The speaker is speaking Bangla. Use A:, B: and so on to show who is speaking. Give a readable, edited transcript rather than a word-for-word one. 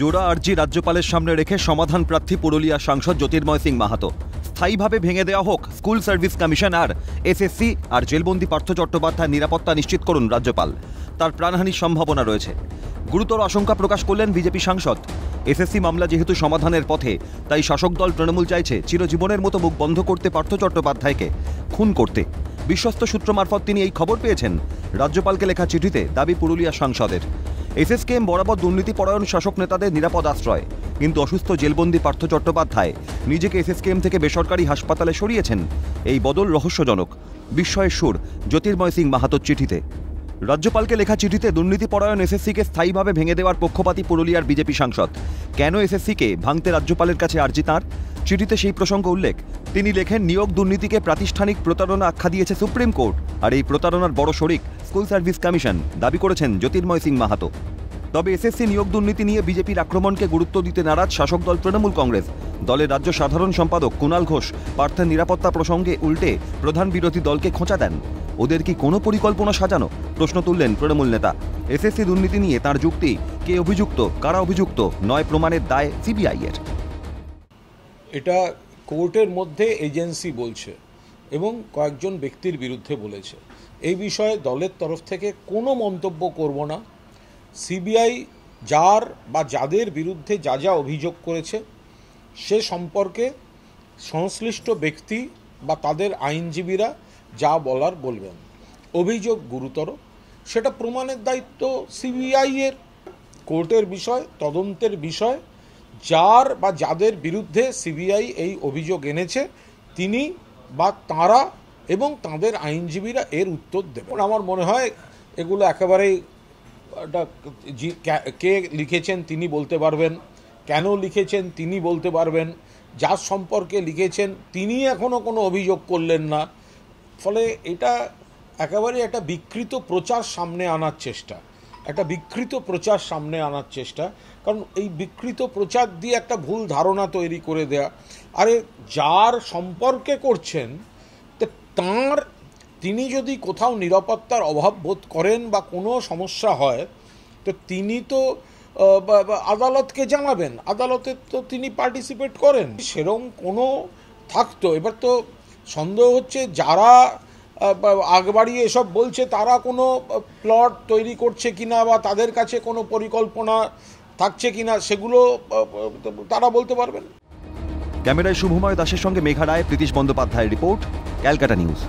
A: জোড়া আর্জি রাজ্যপালের সামনে রেখে সমাধান প্রার্থী পুরুলিয়া সাংসদ জ্যোতির্ময় সিং মাহাতো। স্থায়ীভাবে ভেঙে দেওয়া হোক স্কুল সার্ভিস কমিশন আর এসএসসি, আর জেলবন্দি পার্থ চট্টোপাধ্যায়ের নিরাপত্তা নিশ্চিত করুন রাজ্যপাল। তার প্রাণহানির সম্ভাবনা রয়েছে। গুরুতর আশঙ্কা প্রকাশ করলেন বিজেপি সাংসদ। এসএসসি মামলা যেহেতু সমাধানের পথে, তাই শাসক দল তৃণমূল চাইছে চিরজীবনের মতো মুখ বন্ধ করতে পার্থ চট্টোপাধ্যায়কে খুন করতে। বিশ্বস্ত সূত্র মারফত তিনি এই খবর পেয়েছেন। রাজ্যপালকে লেখা চিঠিতে দাবি পুরুলিয়া সাংসদের। এসএসকেএম বরাবর দুর্নীতিপরায়ণ শাসক নেতাদের নিরাপদ আশ্রয়, কিন্তু অসুস্থ জেলবন্দি পার্থ চট্টোপাধ্যায় নিজেকে এসএসকেএম থেকে বেসরকারি হাসপাতালে সরিয়েছেন। এই বদল রহস্যজনক। বিস্ময়ের সুর জ্যোতির্ময় সিং মাহাতোর চিঠিতে। রাজ্যপালকে লেখা চিঠিতে দুর্নীতিপরায়ণ এসএসসিকে স্থায়ীভাবে ভেঙে দেওয়ার পক্ষপাতী পুরুলিয়ার বিজেপি সাংসদ। কেন এসএসসিকে ভাঙতে রাজ্যপালের কাছে আর্জি তাঁর? চিঠিতে সেই প্রসঙ্গ উল্লেখ। তিনি লেখেন, নিয়োগ দুর্নীতিকে প্রাতিষ্ঠানিক প্রতারণা আখ্যা দিয়েছে সুপ্রিম কোর্ট, আর এই প্রতারণার বড় শরিক স্কুল সার্ভিস কমিশন, দাবি করেছেন জ্যোতির্ময় সিং মাহাতো। তবে এসএসসি নিয়োগ দুর্নীতি নিয়ে বিজেপির আক্রমণকে গুরুত্ব দিতে নারাজ শাসক দল তৃণমূল কংগ্রেস। দলের রাজ্য সাধারণ সম্পাদক কুণাল ঘোষ পার্থের নিরাপত্তা প্রসঙ্গে উল্টে প্রধান বিরোধী দলকে খোঁচা দেন। ওদের কি কোনো পরিকল্পনা সাজানো? প্রশ্ন তুললেন তৃণমূল নেতা। এসএসসি দুর্নীতি নিয়ে তার যুক্তি, কে অভিযুক্ত, কারা অভিযুক্ত নয়, প্রমাণের দায় সিবিআই এর।
B: এটা কোর্টের মধ্যে এজেন্সি বলছে এবং কয়েকজন ব্যক্তির বিরুদ্ধে বলেছে। এই বিষয়ে দলের তরফ থেকে কোনো মন্তব্য করব না। সিবিআই যার বা যাদের বিরুদ্ধে যা যা অভিযোগ করেছে সে সম্পর্কে সংশ্লিষ্ট ব্যক্তি বা তাদের আইনজীবীরা যা বলার বলবেন। অভিযোগ গুরুতর, সেটা প্রমাণের দায়িত্ব সিবিআই এর। কোর্টের বিষয়, তদন্তের বিষয়। যার বা যাদের বিরুদ্ধে সিবিআই এই অভিযোগ এনেছে তিনি বা তাঁরা এবং তাঁদের আইনজীবীরা এর উত্তর দেবেন। আমার মনে হয় এগুলো একেবারেই কে লিখেছেন তিনি বলতে পারবেন, কেন লিখেছেন তিনি বলতে পারবেন, যার সম্পর্কে লিখেছেন তিনি এখনও কোনো অভিযোগ করলেন না। ফলে এটা একেবারে একটা বিকৃত প্রচার সামনে আনার চেষ্টা, কারণ এই বিকৃত প্রচার দিয়ে একটা ভুল ধারণা তৈরি করে দেয়া। আরে যার সম্পর্কে করছেন তিনি যদি কোথাও নিরাপত্তার অভাব বোধ করেন বা কোনো সমস্যা হয় তো তিনি তো আদালতকে জানাবেন, আদালতে তো তিনি পার্টিসিপেট করেন, সেরকম কোনো থাকতো। এবার তো সন্দেহ হচ্ছে যারা আগবাড়িয়ে এসব বলছে তারা কোনো প্লট তৈরি করছে কিনা বা তাদের কাছে কোনো পরিকল্পনা থাকছে কিনা সেগুলো তারা বলতে পারবেন।
A: ক্যামেরায় শুভময় দাসের সঙ্গে মেঘা রায়, প্রীতিশ বন্দ্যোপাধ্যায়ের রিপোর্ট, ক্যালকাটা নিউজ।